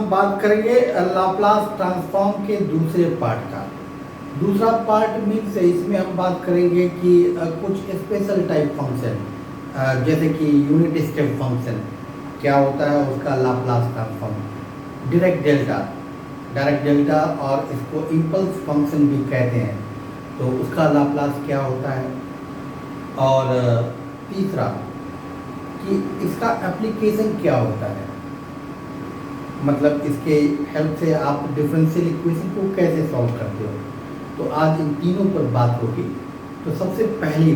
हम बात करेंगे लाप्लास ट्रांसफॉर्म के दूसरे पार्ट का। दूसरा पार्ट मीन्स इसमें हम बात करेंगे कि कुछ स्पेशल टाइप फंक्शन जैसे कि यूनिट स्टेप फंक्शन क्या होता है, उसका लाप्लास ट्रांसफॉर्म, डायरेक्ट डेल्टा और इसको इम्पल्स फंक्शन भी कहते हैं, तो उसका लाप्लास क्या होता है। और तीसरा कि इसका एप्लीकेशन क्या होता है, मतलब इसके हेल्प से आप डिफरेंशियल इक्वेशन को कैसे सॉल्व करते हो। तो आज इन तीनों पर बात होगी। तो सबसे पहली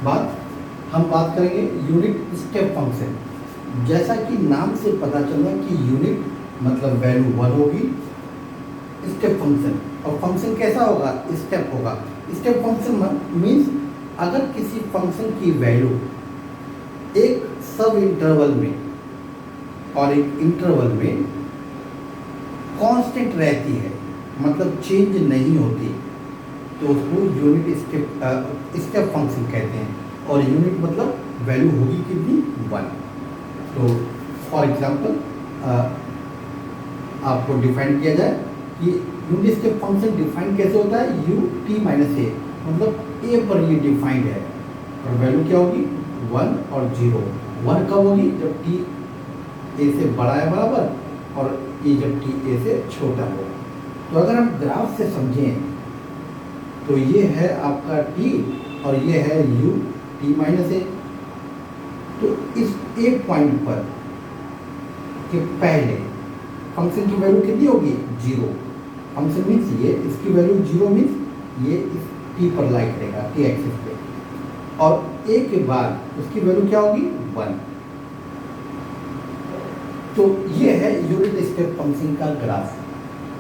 बात हम बात करेंगे यूनिट स्टेप फंक्शन। जैसा कि नाम से पता चला कि यूनिट मतलब वैल्यू 1 होगी, स्टेप फंक्शन, और फंक्शन कैसा होगा, स्टेप होगा। स्टेप फंक्शन मीन्स अगर किसी फंक्शन की वैल्यू एक सब इंटरवल में और एक इंटरवल में कांस्टेंट रहती है, मतलब चेंज नहीं होती, तो उसको यूनिट स्टेप फंक्शन कहते हैं। और यूनिट मतलब वैल्यू होगी कितनी, 1। तो फॉर एग्जांपल आपको डिफाइन किया जाए कि यूनिट स्टेप फंक्शन डिफाइन कैसे होता है, u t माइनस ए, मतलब a पर ये डिफाइंड है और वैल्यू क्या होगी 1 और 0। 1 कब होगी, जब t a से बड़ा है बराबर, और ये जब t a से छोटा हो। तो अगर हम ग्राफ से समझें तो ये है आपका t और ये है u t माइनस ए। तो इस एक पॉइंट पर के पहले फंक्शन की वैल्यू कितनी होगी, 0। फंक्शन मीन्स ये, इसकी वैल्यू 0 मीन्स ये इस t पर लाई करेगा, t एक्सिस पे, और a के बाद उसकी वैल्यू क्या होगी, 1। तो ये है यूनिट स्टेप फंक्शन का ग्राफ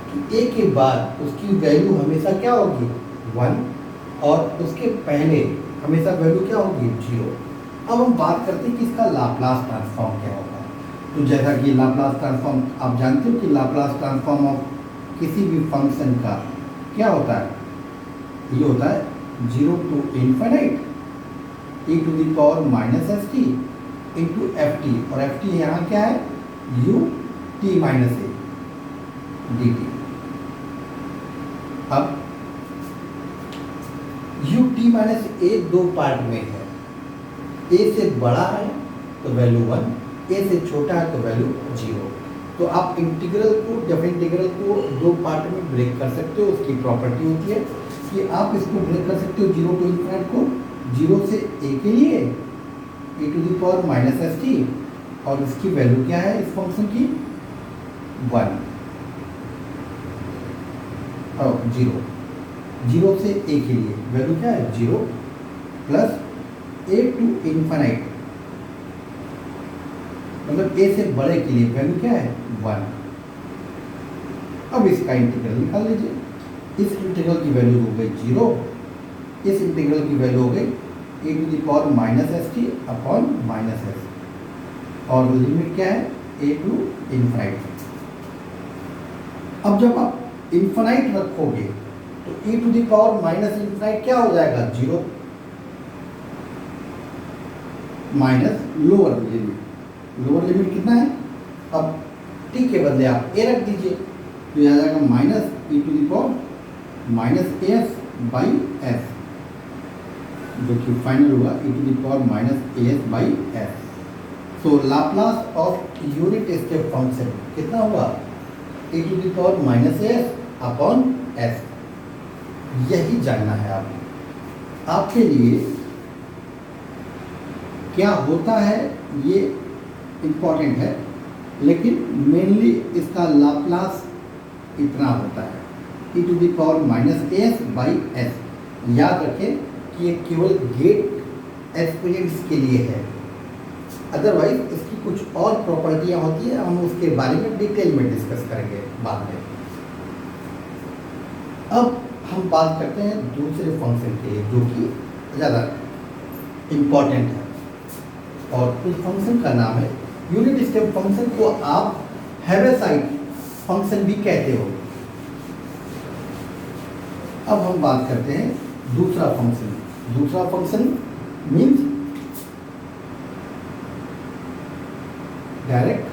कि a के बाद उसकी वैल्यू हमेशा क्या होगी, 1, और उसके पहले हमेशा वैल्यू क्या होगी, 0। अब हम बात करते हैं कि इसका लाप्लास ट्रांसफॉर्म क्या होगा। तो जैसा कि लाप्लास ट्रांसफॉर्म आप जानते हो कि लाप्लास ट्रांसफॉर्म ऑफ किसी भी फंक्शन का क्या होता है, ये होता है 0 to infinite e to the power minus st into ft, और ft यहाँ क्या है, u t minus a dt। अब u t minus a दो पार्ट में है, a से बड़ा है तो वैल्यू 1, a से छोटा है तो वैल्यू 0। तो आप इंटीग्रल को, डेफिनेट इंटीग्रल को दो पार्ट में ब्रेक कर सकते हो। उसकी प्रॉपर्टी होती है कि आप इसको ब्रेक कर सकते हो 0 to infinite को, 0 से a के लिए e to the power minus st, और इसकी वैल्यू क्या है इस फंक्शन की, 1 और 0। 0 से a के लिए वैल्यू क्या है, 0 प्लस a to infinite, मतलब a से बड़े के लिए वैल्यू क्या है, 1। अब इसका इंटीग्रल निकाल लीजिए। इस इंटीग्रल की वैल्यू हो गई 0, इस इंटीग्रल की वैल्यू हो गई e to the power minus st upon minus s, और लिमिट क्या है, a to infinite। अब जब आप इन्फिनाइट रखोगे तो e to the power minus infinite क्या हो जाएगा, 0 minus lower limit. Lower limit कितना है, अब t के बदले आप a रख दीजिए, तो यह आ जाएगा minus e to the power minus S by S, जो कि फाइनल हुआ e to the power minus S by S. So Laplace of unit step function कितना हुआ, e to the power minus S upon S. यही जानना है आपको। आपके लिए क्या होता है ये इम्पॉर्टेंट है, लेकिन मेनली इसका लाप्लास इतना होता है, e to the power minus S by S. याद रखें कि ये केवल गेट एक्सपीरियंस के लिए है, अदरवाइज इसकी कुछ और प्रॉपर्टियां होती है, हम उसके बारे में डिटेल में डिस्कस करेंगे बाद में। अब हम बात करते हैं दूसरे फंक्शन के लिए जो कि ज़्यादा इम्पॉर्टेंट है, और उस फंक्शन का नाम है यूनिट स्टेप फंक्शन को आप हेविसाइड फंक्शन भी कहते हो। अब हम बात करते हैं दूसरा फंक्शन। दूसरा फंक्शन मीन्स डायरेक्ट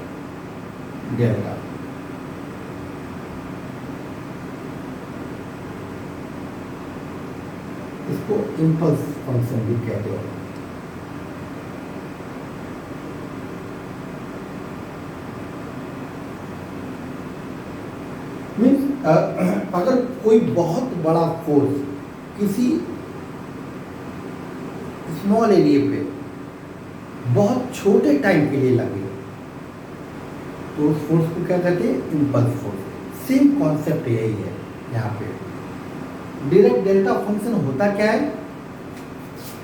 इसको इम्पल्स फंक्शन भी कहते हो। मीन्स अगर कोई बहुत बड़ा फोर्स किसी स्मॉल एरिया पे बहुत छोटे टाइम के लिए लगे तो उस फोर्स को क्या कहते हैं? Impulse force. सेम कॉन्सेप्ट यही है यहाँ पे। डायरेक्ट डेल्टा फंक्शन होता क्या है?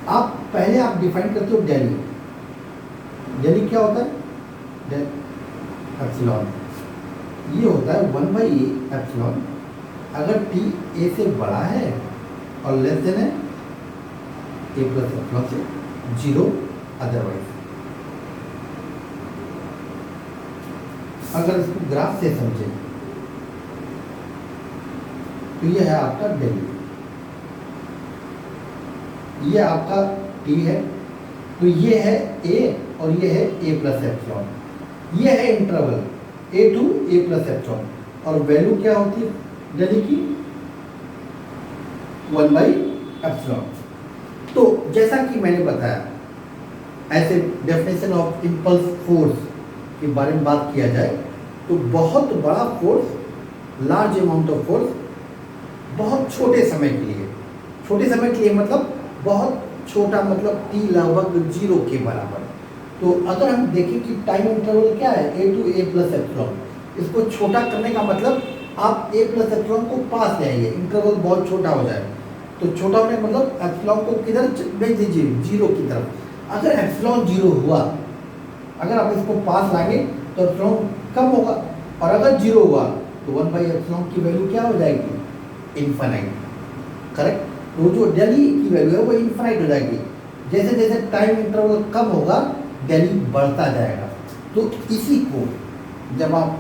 आप पहले आप डिफाइन करते हो डेली। डेली क्या होता है? डेल एप्सिलॉन, ये होता है 1/a एप्सिलॉन। अगर t a से बड़ा है और लेस देन है a प्लस एप्सिलॉन से 0 अदरवाइज। अगर इसको ग्राफ से समझें तो ये है आपका डेली, ये आपका t है, तो ये है a और ये है a प्लस एप्सिलॉन। ये है interval a to a plus epsilon और वैल्यू क्या होती है डेली की? 1/एप्सिलॉन। तो जैसा कि मैंने बताया, ऐसे डेफिनेशन ऑफ इम्पल्स फोर्स के बारे में बात किया जाए तो बहुत बड़ा force, large amount of force बहुत छोटे समय के लिए, छोटे समय के लिए मतलब बहुत छोटा, मतलब t लगभग 0 के बराबर। तो अगर हम देखें कि टाइम इंटरवल क्या है? a to a plus epsilon. इसको छोटा करने का मतलब आप a प्लस एप्सिलॉन को पास ले आइए, इंटरवल बहुत छोटा हो जाए। तो छोटा होने का मतलब एप्सिलॉन को किधर भेज दीजिए? 0 की तरफ। अगर एप्सिलॉन 0 हुआ, अगर आप इसको पास लाएंगे तो एप्सिलॉन कम होगा, और अगर 0 हुआ तो 1/एप्सिलॉन की वैल्यू क्या हो जाएगी? इनफाइनाइट। करेक्ट। तो जो डेली की वैल्यू है वो इनफाइनाइट हो जाएगी। जैसे जैसे टाइम इंटरवल कम होगा डेली बढ़ता जाएगा। तो इसी को जब आप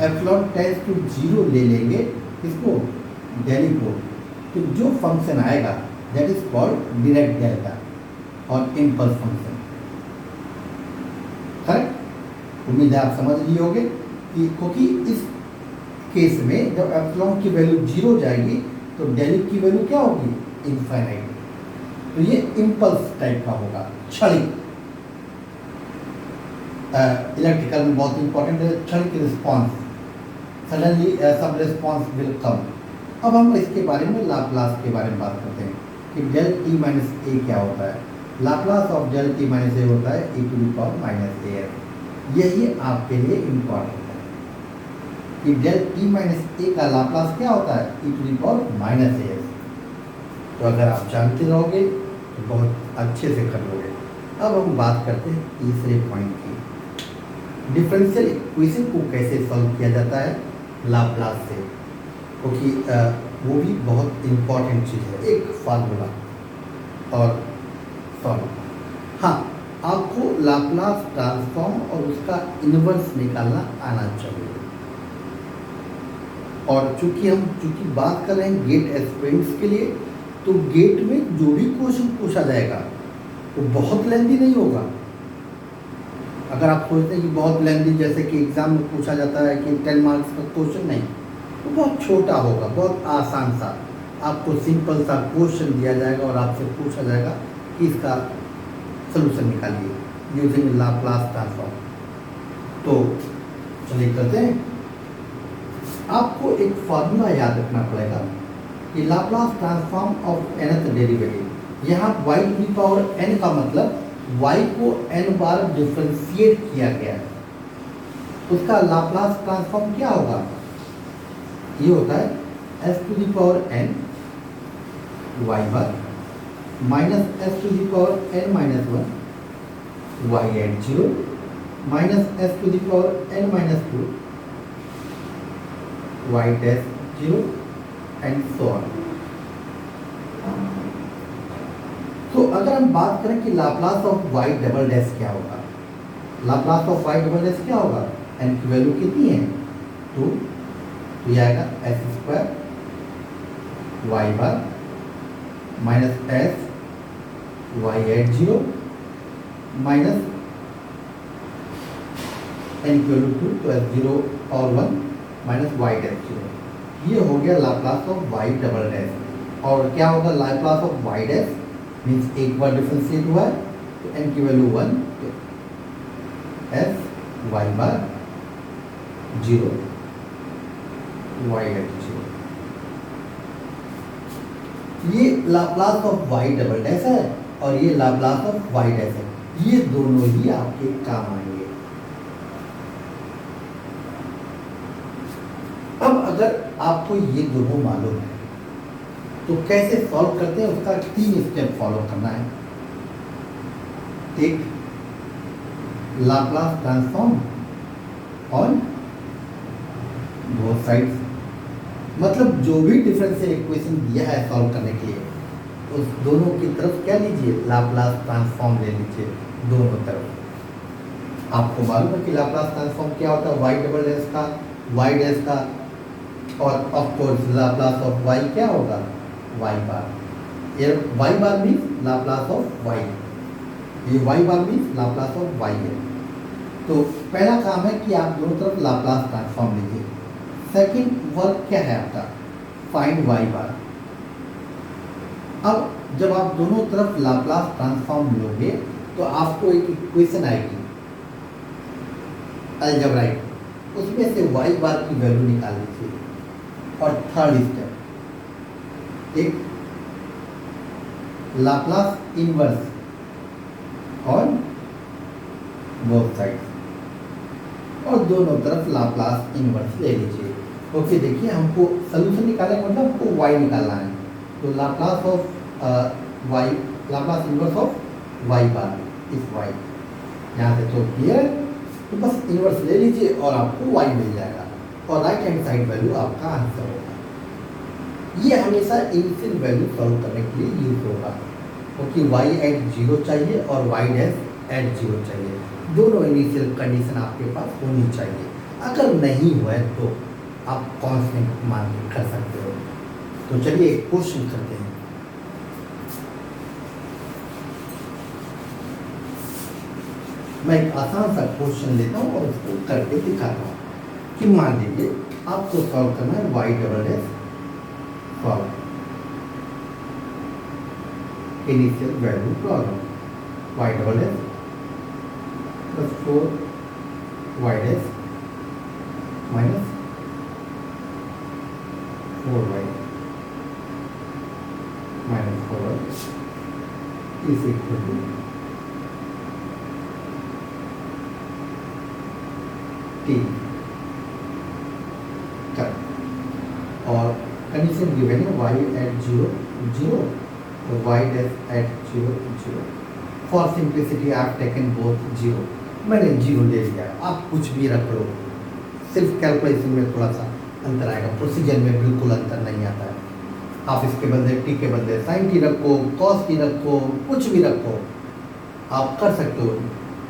एप्सिलॉन टेंड्स टू 0 ले लेंगे, इसको डेली को, तो जो फंक्शन आएगा that is called direct delta और इम्पल्स फंक्शन। करेक्ट। उम्मीद है आप समझ लिए होंगे कि क्योंकि इस केस में जब एप्सिलॉन की वैल्यू 0 जाएगी तो डेली की वैल्यू क्या होगी? इनफाइनाइट। तो ये इम्पल्स टाइप का होगा, क्षणिक। इलेक्ट्रिकल में बहुत इंपॉर्टेंट है क्षणिक रिस्पॉन्स, सडनली सब रिस्पॉन्स विल कम। अब हम इसके बारे में लाप्लास के बारे में बात करते हैं कि डेल t माइनस ए क्या होता है। Laplace of del t minus a होता है e to the power minus a. यही आपके लिए इम्पॉर्टेंट है कि डेल t माइनस ए का लाप्लास क्या होता है? e to the power minus a. तो अगर आप जानते रहोगे तो बहुत अच्छे से कर लोगे। अब हम बात करते हैं तीसरे पॉइंट की, डिफरेंशियल इक्वेशन को कैसे सॉल्व किया जाता है लाप्लास से, क्योंकि वो भी बहुत इम्पॉर्टेंट चीज़ है, एक फार्मूला और सॉल्व। हाँ, आपको लाप्लास ट्रांसफॉर्म और उसका इन्वर्स निकालना आना चाहिए। और चूंकि बात कर रहे हैं गेट एस्पिरेंट्स के लिए, तो गेट में जो भी क्वेश्चन पूछा जाएगा वो बहुत लेंथी नहीं होगा। अगर आप सोचते हैं कि बहुत लेंथी, जैसे कि एग्जाम में पूछा जाता है कि 10 मार्क्स का क्वेश्चन, नहीं, वो बहुत छोटा होगा, बहुत आसान सा। आपको सिंपल सा क्वेश्चन दिया जाएगा और आपसे पूछा जाएगा कि इसका सलूशन निकालिए यूजिंग लाप्लास ट्रांसफॉर्म। तो चलिए करते हैं। आपको एक फार्मूला याद रखना पड़ेगा कि Laplace transform of nth derivative. यहाँ y to the power n का मतलब y को n बार डिफरेंशिएट किया गया है, उसका लाप्लास ट्रांसफॉर्म क्या होगा? ये होता है s to the power n y bar minus s to the power n minus 1 y at 0 minus s to the power n minus 2 y dash 0 and so on. तो अगर हम बात करें कि Laplace of y double dash क्या होगा, Laplace of y double dash क्या होगा? n की वैल्यू कितनी है? 2। तो यह आएगा s square y bar minus s y at 0 minus n की वैल्यू 2, तो s 0 और 1 माइनस y डैश 0। ये हो गया Laplace of y double dash. और क्या होगा Laplace of y dash means एक बार डिफरेंशिएट हुआ है तो एन की वैल्यू 1 तो F y bar 0 y at 0। ये Laplace of y double dash है और ये लाप्लास ऑफ वाई डैश है, ये दोनों ही आपके काम आएंगे। अब अगर आपको ये दोनों मालूम है तो कैसे सॉल्व करते हैं उसका 3 स्टेप फॉलो करना है। एक Laplace transform on both sides, मतलब जो भी डिफरेंशियल इक्वेशन दिया है सॉल्व करने के लिए उस दोनों की तरफ क्या लीजिए लाप्लास ट्रांसफॉर्म ले लीजिए दोनों तरफ। आपको मालूम है कि लाप्लास ट्रांसफॉर्म क्या होता है वाई डबल डैश का वाई डैश का, और of course Laplace of y क्या होगा वाई बार। ये y bar means Laplace of y, ये y bar means Laplace of y है। तो पहला काम है कि आप दोनों तरफ लाप्लास ट्रांसफॉर्म लीजिए। सेकंड वर्क क्या है आपका फाइंड वाई बार। अब जब आप दोनों तरफ लाप्लास ट्रांसफॉर्म लोगे तो आपको एक इक्वेशन आएगी अलजेब्राइक, उसमें से वाई बार की वैल्यू निकाल लीजिए। और थर्ड स्टेप एक Laplace inverse on both sides और दोनों तरफ लाप्लास इनवर्स ले लीजिए। ओके देखिए हमको सोल्यूशन निकालने का मतलब हमको वाई निकालना है, तो Laplace of y Laplace inverse of y bar इस वाई यहाँ से तो क्लियर, तो बस इनवर्स ले लीजिए और आपको वाई मिल जाएगा और राइट हैंड साइड वैल्यू आपका आंसर होगा। ये हमेशा इनिशियल वैल्यू सॉल्व करने के लिए यूज होगा क्योंकि वाई एट 0 चाहिए और वाई डैश एट 0 चाहिए, दोनों इनिशियल कंडीशन आपके पास होनी चाहिए। अगर नहीं हुआ तो आप कांस्टेंट मान के कर सकते हो। तो चलिए एक क्वेश्चन करते हैं। मैं एक आसान सा क्वेश्चन लेता हूँ और उसको करके दिखाता हूँ कि मान लीजिए आपको सॉल्व करना है y double dash solve initial value problem y double dash plus 4 y dash minus 4 y minus 4 y is equal to t. और कंडीशन गिवन है वाई एट 0 0 और y dash at 0 0। For simplicity I have taken both 0, मैंने 0 ले लिया। आप कुछ भी रख लो, सिर्फ कैलकुलेशन में थोड़ा सा अंतर आएगा, प्रोसीजर में बिल्कुल अंतर नहीं आता है। आप इसके बदले टी के बदले साइन टी रखो, कॉस टी रखो, कुछ भी रखो, आप कर सकते हो।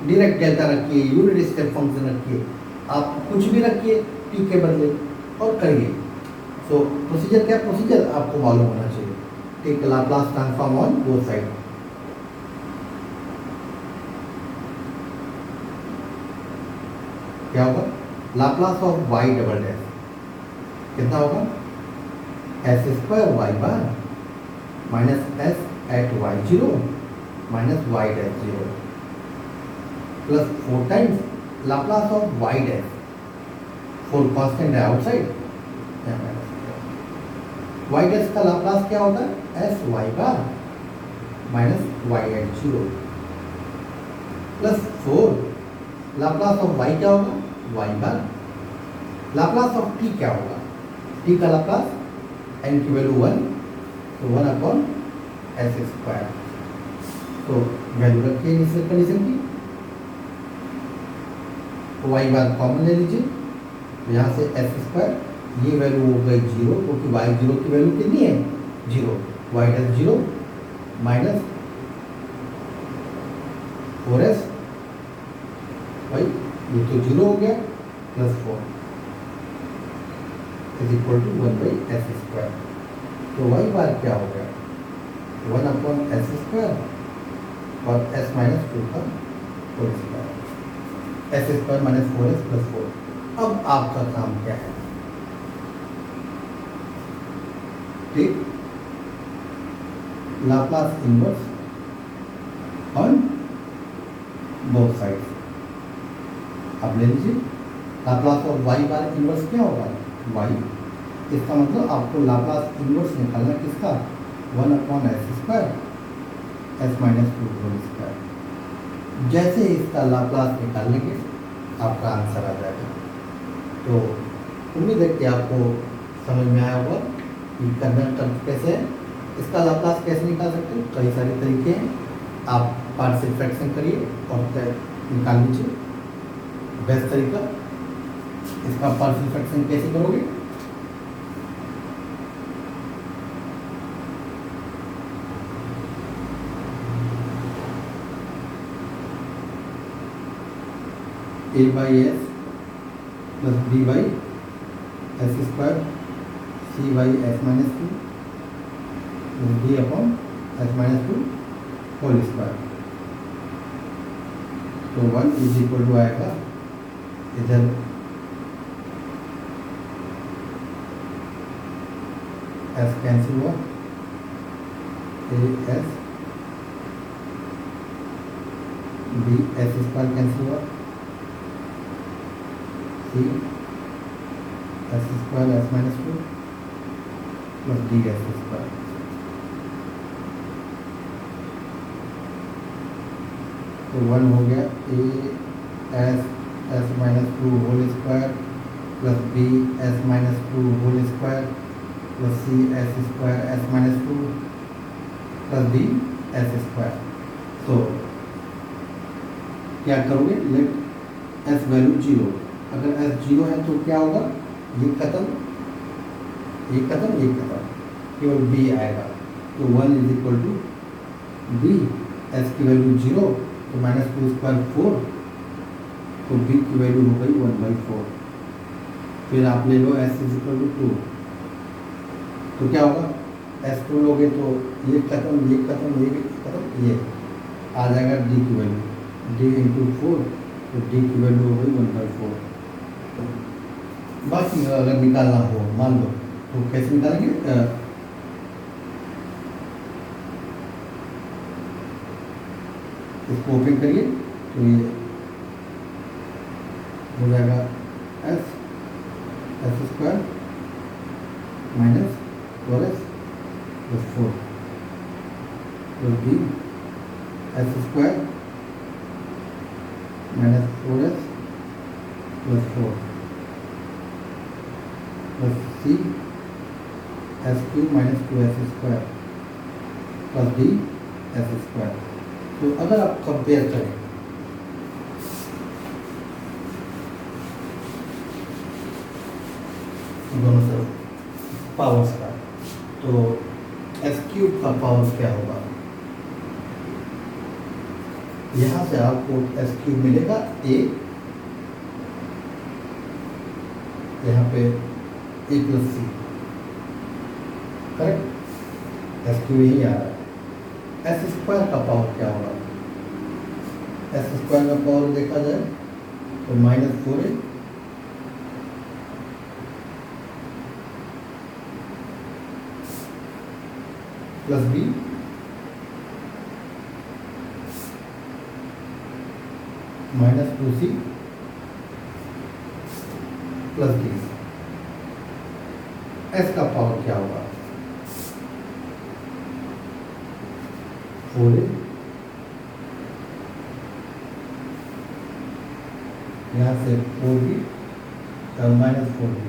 डायरेक्ट डेल्टा रखिए, यूनिट स्टेप फंक्शन रखिए, आप कुछ भी रखिए टी के बदले और करिए। तो प्रोसीजर क्या प्रोसीजर आपको मालूम होना चाहिए। Take Laplace transform on both side. क्या होगा Laplace of y double dash कितना होगा s square y bar minus s at y 0 minus y dash 0 plus 4 times Laplace of y dash, 4 constant है आउटसाइड, वाई डैश का Laplace क्या होता है s y bar minus y at 0 plus 4 Laplace of y क्या होगा y bar, Laplace of t क्या होगा T का लाप्लास एन की वैल्यू 1 तो 1 अपॉन एस स्क्वायर। तो वैल्यू रखिए इनिशियल कंडीशन की, वाई बार कॉमन ले लीजिए, तो यहाँ से एस स्क्वायर ये वैल्यू हो गई 0 क्योंकि वाई 0 की वैल्यू कितनी है 0, वाई डैश 0 माइनस 4s भाई ये तो 0 हो गया plus 4 is equal to 1 by s square. तो वाई बार क्या हो गया 1 अपॉन एस स्क्वायर और एस माइनस 2 का whole square, s square minus 4s plus 4। अब आपका काम क्या है ठीक Laplace inverse on both sides. अब ले लीजिए Laplace of y bar inverse क्या होगा, वाई। इसका मतलब आपको लाप्लास इनवर्स निकालना किसका, 1/s² s minus 2 whole square. जैसे ही इसका लाप्लास निकाल लेंगे आपका आंसर आ जाएगा। तो उम्मीद है कि आपको समझ में आया होगा कि करना कैसे है। इसका लाप्लास कैसे निकाल सकते हो, कई सारे तरीके हैं। आप पार्शियल फ्रैक्शन करिए और निकाल लीजिए। बेस्ट तरीका इसका पार्शियल फ्रैक्शन कैसे करोगे, a/s plus b/s² c/s-2 d/s-2 whole square. तो 1 इज इक्वल टू आएगा, इधर s कैंसिल हुआ, as b/s² कैंसिल हुआ, c s² s-2 plus d/s²। तो 1 हो गया a/s-2 whole square plus b/s-2 whole square plus c/s² s-2 plus d/s²। तो क्या करोगे, लेट s वैल्यू 0। अगर s 0 है तो क्या होगा, ये खत्म, ये खत्म, ये खत्म, केवल b आएगा। तो 1 is equal to b, s की वैल्यू 0 तो -2² 4, तो b की वैल्यू हो गई 1/4। फिर आप ले लो s इज इक्वल टू 2, तो क्या होगा, s2 लोगे तो ये खत्म, ये खत्म, ये खत्म, ये आ जाएगा d की वैल्यू, d इंटू 4, तो d की वैल्यू हो गई 1/4। बाकी अगर निकालना हो मान लो तो कैसे निकालेंगे, इसको ओपन करिए तो ये हो जाएगा s² minus 4s plus 4 plus b s² minus 4s plus 4 plus c s³ minus 2s² plus d/s²। तो अगर आप कंपेयर करें दोनों तरफ पावर्स का, तो s³ का पावर क्या होगा, यहाँ से आपको s³ मिलेगा a, यहाँ पे a plus c, correct, s³ यही आ रहा है। s² का पावर क्या होगा, s² का पावर देखा जाए तो -4a plus b -2c plus d। s का पावर क्या होगा, 4a, यहाँ से 4b -4b,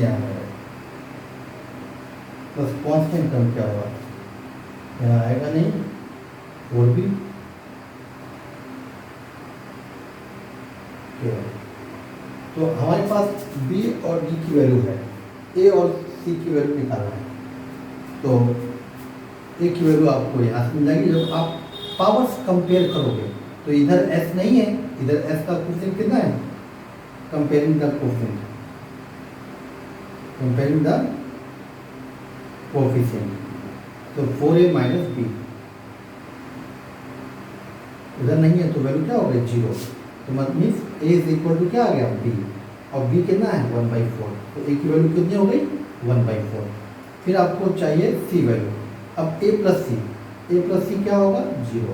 यहाँ प्लस कांस्टेंट टर्म क्या होगा, यहाँ आएगा नहीं, 4b तो हमारे पास b और d की वैल्यू है, a और c की वैल्यू निकालना है। तो a की वैल्यू आपको यहाँ से मिल जाएगी। जब आप पावर्स कंपेयर करोगे तो इधर s नहीं है, इधर s का कोफिशिएंट कितना है, comparing the coefficient, comparing the coefficient, तो 4a माइनस b, इधर नहीं है तो वैल्यू क्या हो गई, 0। तो मतलब means a is equal to क्या आ गया, b, और b कितना है 1/4, तो a की वैल्यू कितनी हो गई 1/4। फिर आपको चाहिए सी वैल्यू। अब a प्लस सी क्या होगा 0,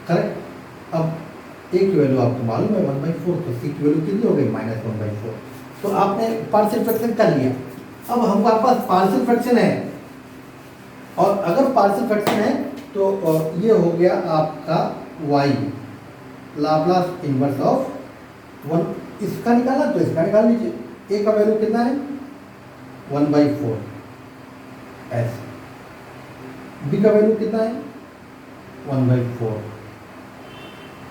करेक्ट। अब a की वैल्यू आपको मालूम है 1/4, तो c की वैल्यू कितनी हो गई -1/4। तो आपने पार्शियल फ्रैक्शन कर लिया। अब हमारे पास पार्शियल फ्रैक्शन है, और अगर पार्शियल फ्रैक्शन है तो ये हो गया आपका y लाप्लास इनवर्स ऑफ 1, इसका निकाला तो इसका निकाल लीजिए। a का वैल्यू कितना है 1/4 s, b का वैल्यू कितना है 1/4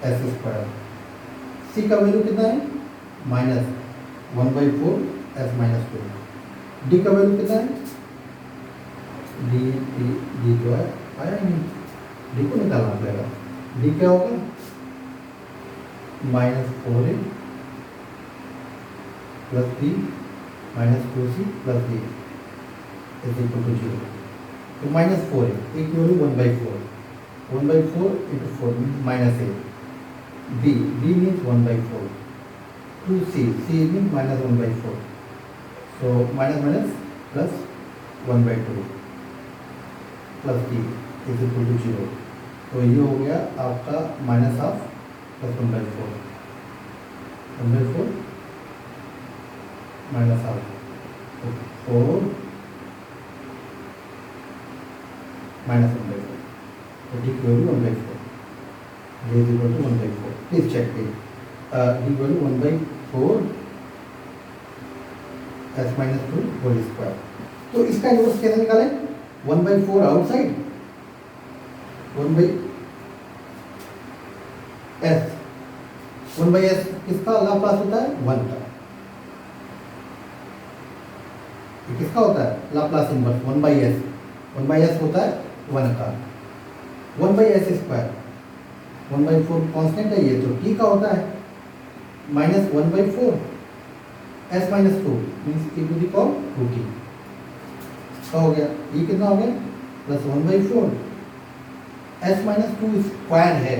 s स्क्वायर, c का वैल्यू कितना है -1/4 s - 2, d का वैल्यू कितना है डी जो है आया नहीं, डी को निकालना पड़ेगा। डी क्या होगा -4a plus b -2c plus d is equal to 0। तो -4a, a की value 1/4, 1/4 into 4 -a, b means 1/4, 2c, c means -1/4, so minus plus 1/2 plus d is equal to 0। तो ये हो गया आपका minus half plus 1/4 minus half, तो 4 minus 1/4, तो d की value 1/4, d is equal to 1/4। Please check d की value 1/4 s - 2 whole square. तो इसका इनवर्स कैसे निकालें 1/4 आउटसाइड 1/s, 1/s किसका लाप्लास होता है 1 का, ये किसका होता है लाप्लास इनवर्स 1/s, 1/s होता है 1 का, 1/s स्क्वायर 1/4 कांस्टेंट है ये, तो t का होता है -1/4 s - 2 means e to the power 2t का हो गया। ये कितना हो गया प्लस 1/4 s - 2 स्क्वायर है,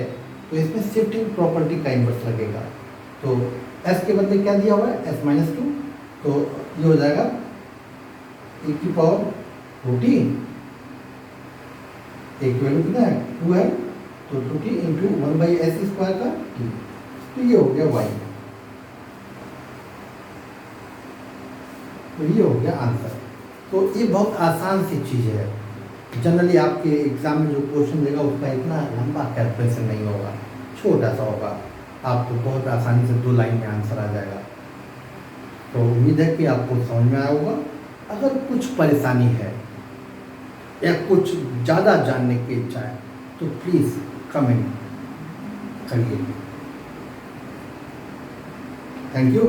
तो इसमें शिफ्टिंग प्रॉपर्टी का इन्वर्स लगेगा। तो s के बदले क्या दिया हुआ है s - 2, तो ये हो जाएगा e की पावर 2t, a की वैल्यू कितना है 2 है, तो 2t इंटू 1/s स्क्वायर का t, तो ये हो गया y, तो ये हो गया आंसर। तो ये बहुत आसान सी चीज़ है, जनरली आपके एग्जाम में जो क्वेश्चन देगा उसका इतना लंबा कैलकुलेशन नहीं होगा, छोटा सा होगा, आपको बहुत आसानी से 2 लाइन में आंसर आ जाएगा। तो उम्मीद है कि आपको समझ में आया होगा। अगर कुछ परेशानी है या कुछ ज़्यादा जानने की इच्छा है तो प्लीज़ कमेंट करिए। Thank you.